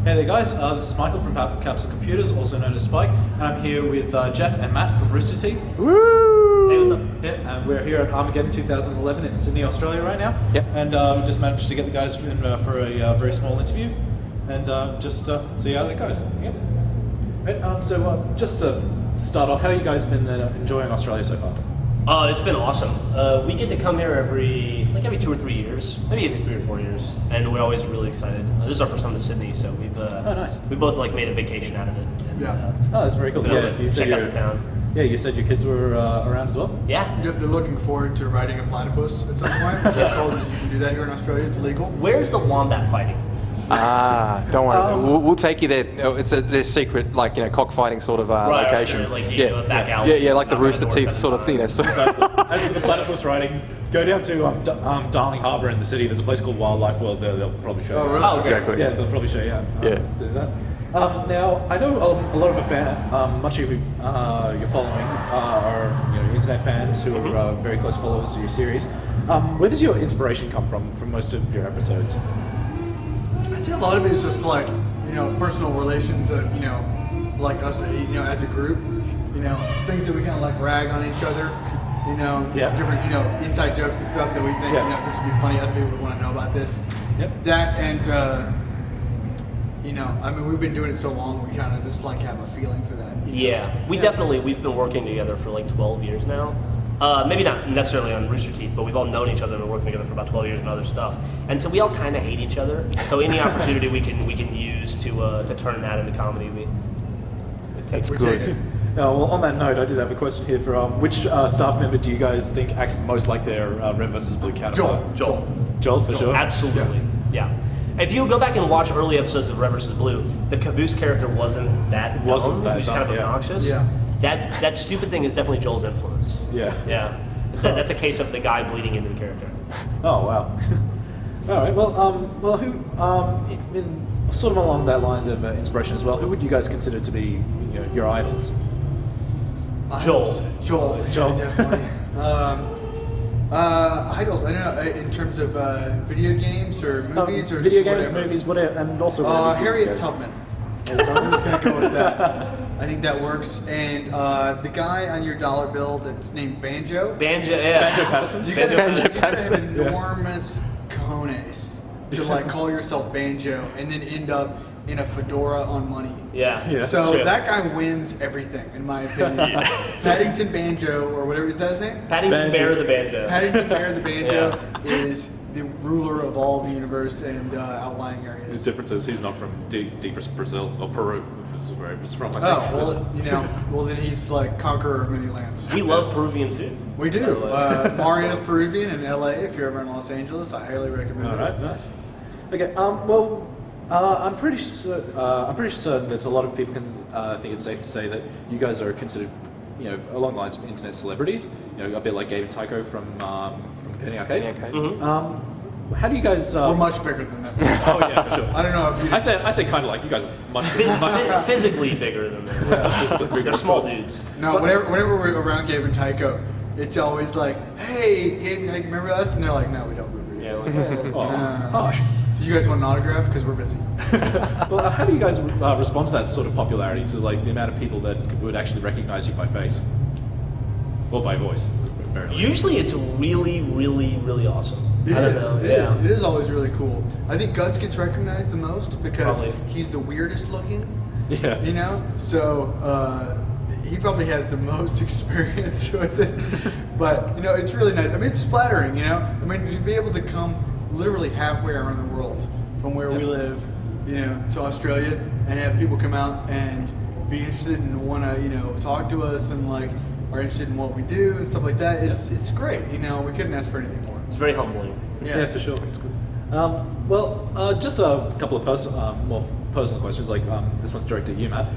Hey there guys, this is Michael from Capsule Computers, also known as Spike, and I'm here with Geoff and Matt from Roosterteeth. Woo! Hey, what's up? Yeah, and we're here at Armageddon 2011 in Sydney, Australia right now. Yep. And we just managed to get the guys in for a very small interview, and just see how that goes. Yeah. Right, so just to start off, how have you guys been enjoying Australia so far? It's been awesome. We get to come here every 2 or 3 years, maybe every 3 or 4 years, and we're always really excited. This is our first time to Sydney, so we've nice. We both made a vacation out of it. And, oh, that's very cool. Yeah, you check out the town. Yeah, you said your kids were around as well? Yeah. Yep, they're looking forward to riding a platypus at some point. They're told that you can do that here in Australia. It's legal. Where's the wombat fighting? Don't worry. We'll take you there. It's their secret, cockfighting sort of locations. Like back like the Roosterteeth sort of thing. So. Precisely. As with the platypus riding, go down to Darling Harbour in the city. There's a place called Wildlife World there. They'll probably show you. Oh, really? Oh, okay. Exactly. Yeah, they'll probably show you how to do that. Now, I know a lot of much of you you're following are internet fans who are very close followers of your series. Where does your inspiration come from most of your episodes? I'd say a lot of it is just personal relations of, like us, as a group, things that we kind of rag on each other, different, inside jokes and stuff that we think, this would be funny, other people would want to know about this. Yep. That and, we've been doing it so long, we kind of just have a feeling for that. We've been working together for 12 years now. Maybe not necessarily on Roosterteeth, but we've all known each other and been working together for about 12 years and other stuff. And so we all kind of hate each other. So any opportunity we can use to turn that into comedy, That's good. Well, on that note, I did have a question here for which staff member do you guys think acts most like their RedvsBlue counterpart? Joel, for sure? Absolutely, yeah. If you go back and watch early episodes of RedvsBlue, the Caboose character wasn't that dumb. He was just kind of obnoxious. Yeah. That stupid thing is definitely Joel's influence. Yeah. Yeah. That's a case of the guy bleeding into the character. Oh wow. All right. Well, who in sort of along that line of inspiration as well, who would you guys consider to be your idols? Joel, definitely. Idols. I don't know in terms of video games or movies or video just games, whatever. movies, whatever, and also Harriet Tubman. I'm just gonna go with that. I think that works. And the guy on your dollar bill that's named Banjo. Banjo, yeah. Banjo Patterson. You gotta have enormous cojones to call yourself Banjo and then end up in a fedora on money. Yeah. So that guy wins everything, in my opinion. Paddington Banjo, or whatever, is that his name? Paddington Bear the Banjo. Paddington Bear the Banjo is the ruler of all the universe and outlying areas. His difference is he's not from deepest Brazil or Peru, where he was from. I think. Well then he's conqueror of many lands. We love Peruvian food. We do. Mario's Peruvian in LA. If you're ever in Los Angeles, I highly recommend it. All right, nice. Okay. I'm pretty certain that a lot of people can think it's safe to say that you guys are considered, along the lines of internet celebrities. A bit like Gabe and Tycho from Penny Arcade. Mm-hmm. How do you guys? We're much bigger than them. Oh yeah, for sure. I don't know if you. I say kind of like you guys are much Physically bigger than them. They're small dudes. No, whenever we're around Gabe and Tycho, it's always hey, Gabe and Tycho, remember us? And they're like, no, we don't remember you. Yeah. Do you guys want an autograph? Because we're busy. Well, how do you guys respond to that sort of popularity, to the amount of people that would actually recognize you by face? Or by voice, at very least? Usually it's really, really, really awesome. It is always really cool. I think Gus gets recognized the most because he's the weirdest looking. Yeah. So he probably has the most experience with it. But, it's really nice. It's flattering, to be able to come literally halfway around the world from where we live, to Australia, and have people come out and be interested and want to, talk to us and are interested in what we do and stuff like that. It's great. We couldn't ask for anything more. It's very humbling. Yeah, for sure. It's good. Just a couple of more personal questions. This one's directed at you, Matt.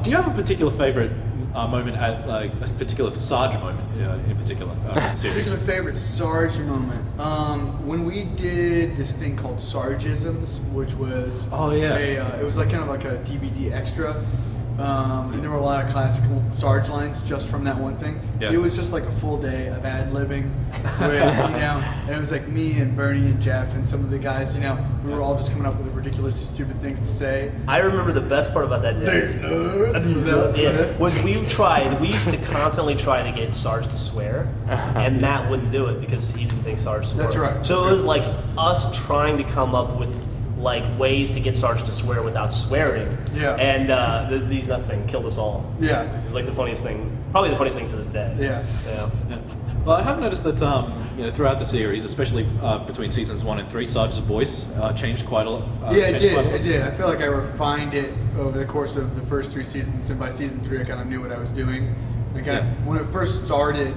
Do you have a particular favorite moment at a particular Sarge moment in particular series? Particular favorite Sarge moment. When we did this thing called Sargisms, which was it was kind of like a DVD extra. And there were a lot of classic Sarge lines just from that one thing. Yeah. It was just like a full day of ad-libbing, where, and it was like me and Bernie and Geoff and some of the guys, we were all just coming up with ridiculously stupid things to say. I remember the best part about that day. Was we used to constantly try to get Sarge to swear, and Matt wouldn't do it because he didn't think Sarge swore. That's right. So it was like us trying to come up with like ways to get Sarge to swear without swearing. Yeah. And these nuts thing killed us all. Yeah. It was like the funniest thing, probably the funniest thing to this day. Yeah. Well, I have noticed that throughout the series, especially between seasons 1 and 3, Sarge's voice changed quite a lot. It did. I feel like I refined it over the course of the first 3 seasons, and by season 3, I kind of knew what I was doing. When it first started,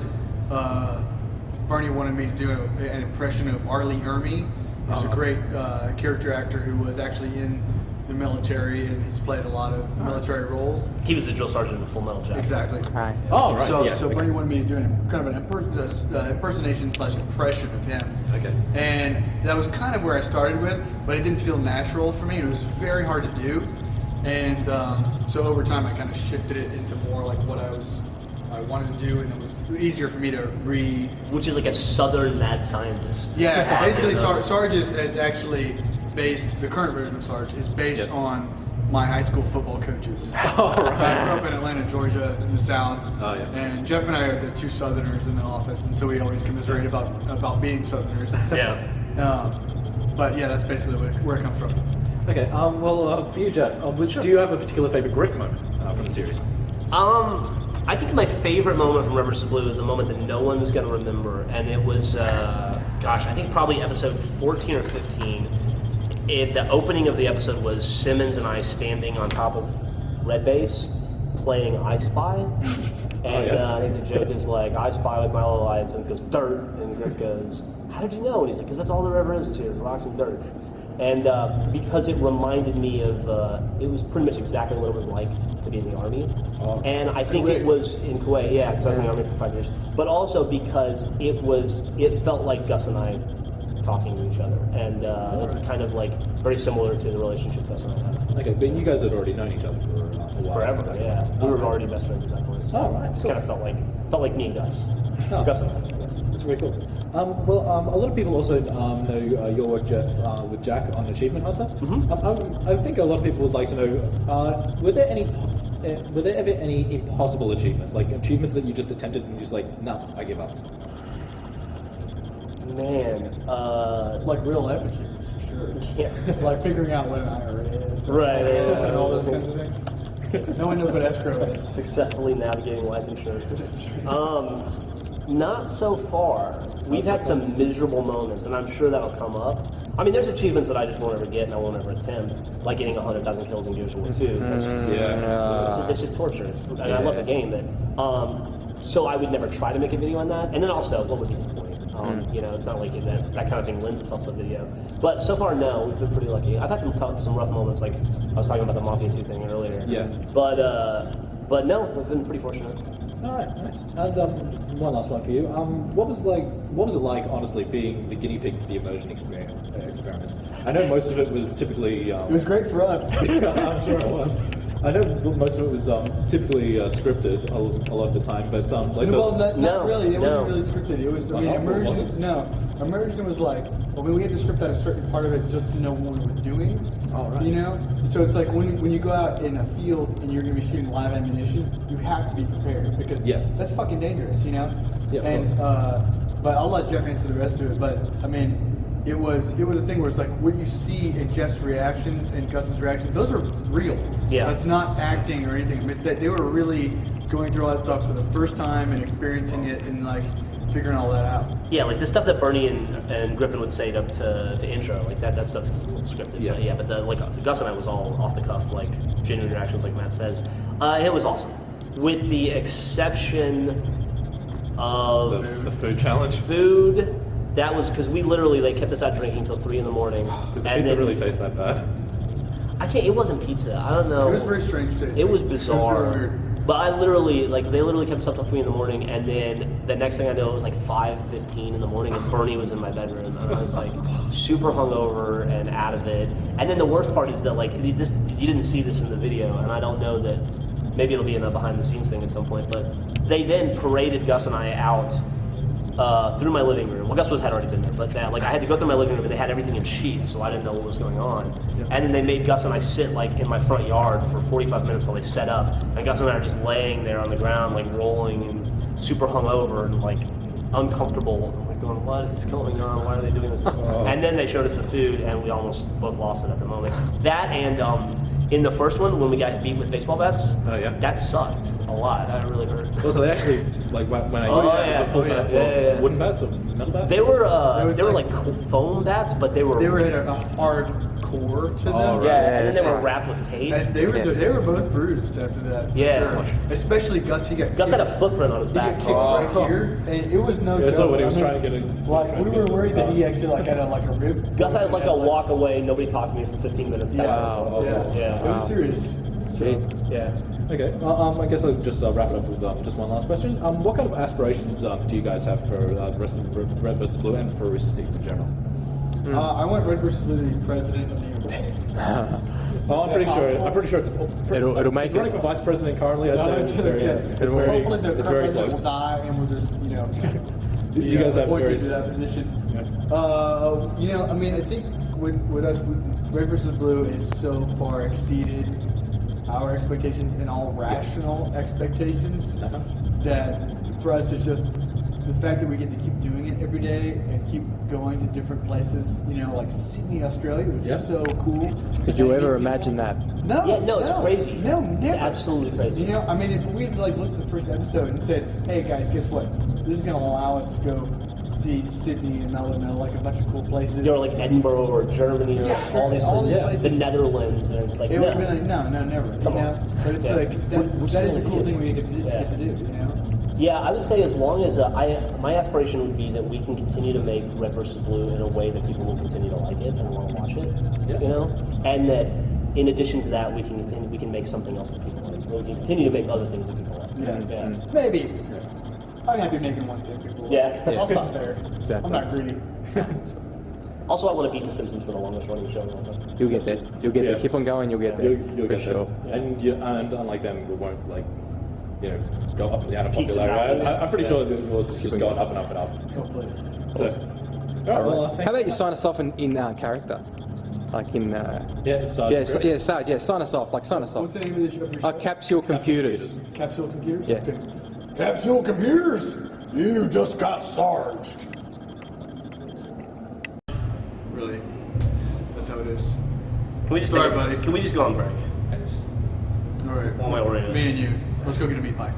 Barney wanted me to do an impression of Arlie Ermy, who's a great character actor who was actually in the military, and he's played a lot of military roles. He was the drill sergeant in Full Metal Jacket. Exactly. Right. Oh, right. So Bernie wanted me to do kind of an impersonation/impression of him. Okay. And that was kind of where I started with, but it didn't feel natural for me. It was very hard to do, and so over time I kind of shifted it into more like what I wanted to do, and it was easier for me to read. Which is like a southern mad scientist. Yeah, basically Sarge is actually based, the current version of Sarge is based on my high school football coaches. Oh, right. I grew up in Atlanta, Georgia, in the South. Oh, yeah. And Geoff and I are the 2 Southerners in the office, and so we always commiserate about being Southerners. Yeah. But yeah, that's basically where it comes from. Okay. For you, Geoff, do you have a particular favorite Griff moment from the series? I think my favorite moment from RedvsBlue is a moment that no one is going to remember, and it was, I think probably episode 14 or 15. The opening of the episode was Simmons and I standing on top of Red Base playing I Spy, and I think the joke is like, I spy with my little lights, and it goes dirt, and Griff goes, how did you know? And he's like, because that's all there ever is here, rocks and dirt. And because it reminded me of, it was pretty much exactly what it was like to be in the Army. And I think it was in Kuwait, because I was in the Army for 5 years. But also because it felt like Gus and I talking to each other. And it's kind of like very similar to the relationship Gus and I have. Okay, but you guys had already known each other for a while. Forever, yeah. We were already best friends at that point. So right. It kind of felt like me and Gus. Gus and I guess. That's very cool. A lot of people also know your work, Geoff, with Jack on Achievement Hunter. Mm-hmm. I think a lot of people would like to know, were there ever any impossible achievements, like achievements that you just attempted and you're just like, no, I give up? Man, Like real life achievements, for sure. yeah. Like figuring out what an IRA is. Right. And all those kinds of things. No one knows what escrow is. Successfully navigating life insurance. That's right. Not so far. We've had some miserable moments, and I'm sure that'll come up. I mean, there's achievements that I just won't ever get and I won't ever attempt, like getting 100,000 kills in Gears of War 2. That's just, it's just torture. And I love the game, but so I would never try to make a video on that. And then also, what would be the point? It's not like that kind of thing lends itself to video. But so far, no, we've been pretty lucky. I've had some rough moments, like I was talking about the Mafia 2 thing earlier. Yeah. But no, we've been pretty fortunate. All right, nice. And one last one for you. What was it like, honestly, being the guinea pig for the immersion experiments? I know most of it was typically. It was great for us. I'm sure it was. I know most of it was typically scripted a lot of the time, but not really. It wasn't really scripted. It was. Immersion. No, immersion was like. We had to script out a certain part of it just to know what we were doing. Oh, right. So it's like when you go out in a field and you're going to be shooting live ammunition, you have to be prepared because that's fucking dangerous, Yeah, and but I'll let Geoff answer the rest of it. But I mean, it was a thing where it's like what you see in Geoff's reactions and Gus's reactions, those are real. Yeah. That's not acting or anything. But they were really going through all that stuff for the first time and experiencing it and like figuring all that out. Yeah, like the stuff that Bernie and Griffin would say to intro, like that stuff is a little scripted. Yeah. But Gus and I was all off the cuff, like genuine reactions, like Matt says. It was awesome, with the exception of the food challenge. Food. That was because they kept us out drinking till 3 a.m. Did the pizza really taste that bad? I can't. It wasn't pizza. I don't know. It was very strange taste. It was bizarre. It was really weird. But they literally kept us up till 3 a.m, and then the next thing I know, it was like 5:15 in the morning, and Bernie was in my bedroom, and I was like super hungover and out of it. And then the worst part is that you didn't see this in the video, and I don't know that maybe it'll be in a behind-the-scenes thing at some point. But they then paraded Gus and I out through my living room. Well, Gus had already been there, but I had to go through my living room, and they had everything in sheets, so I didn't know what was going on. Yep. And then they made Gus and I sit in my front yard for 45 minutes while they set up, and Gus and I are just laying there on the ground, rolling and super hungover and uncomfortable. I'm going, what is going on? Why are they doing this? And then they showed us the food, and we almost both lost it at the moment. That and in the first one, when we got beat with baseball bats, that sucked a lot. That really hurt. Oh, so they actually when I wooden bats or metal bats? They were foam bats, but they were had a hard core to them. Oh, right. Yeah, and then they were wrapped with tape. And they were both bruised after that. Yeah, sure. Especially Gus. Gus had a footprint on his back. He got kicked right here, and it was no joke. So when he was trying to get we were worried that he actually had a rib. Gus had a walk away. Nobody talked to me for 15 minutes. Yeah. It was serious. Jeez. Yeah. Okay. Well, I guess I'll just wrap it up with just one last question. What kind of aspirations do you guys have for the rest of RedvsBlue and for Roosterteeth in general? I want RedvsBlue to be president of the universe. Well, I'm pretty sure it's it'll make it's running for vice president currently. I'd say Hopefully the it's very president close. will die, and we'll just you guys have appointed very to that position. Yeah. I think with us, RedvsBlue is so far exceeded our expectations and all rational expectations that for us it's just the fact that we get to keep doing it every day and keep going to different places, like Sydney, Australia, which is so cool. Could you ever imagine that? No. Yeah, no, it's crazy. No, never. It's absolutely crazy. If we had looked at the first episode and said, "Hey guys, guess what? This is going to allow us to go see Sydney and Melbourne, a bunch of cool places." Edinburgh or Germany or all these places. The Netherlands, and it's it would have been no, never. Come on. But it's that is a cool thing we get to do. Yeah, I would say as long as my aspiration would be that we can continue to make RedvsBlue in a way that people will continue to like it and want to watch it, and that in addition to that we can make something else that people like. We can continue to make other things that people like. Yeah. Maybe. I'm happy making one thing people like. Yeah. I'll stop there. Exactly. I'm not greedy. Also, I want to beat The Simpsons for the longest running show. You'll get there. You'll get there. Keep on going. You'll get there. You'll get sure. there. And unlike them, we won't go up and down in Peaks and popularity. valleys. I'm pretty sure that we'll just keep going up and up and up. Hopefully. So, all right. How about you sign us off in character? Sarge. Sarge. Sign us off. Sign us off. What's the name of the show? Capsule Computers. Capsule Computers? Yeah. Okay. Capsule Computers, you just got sarged. Really? That's how it is. Can we just Sorry, buddy. Can we just go on break? All right. One of my Oreos. Me and you. Let's go get a meat pie.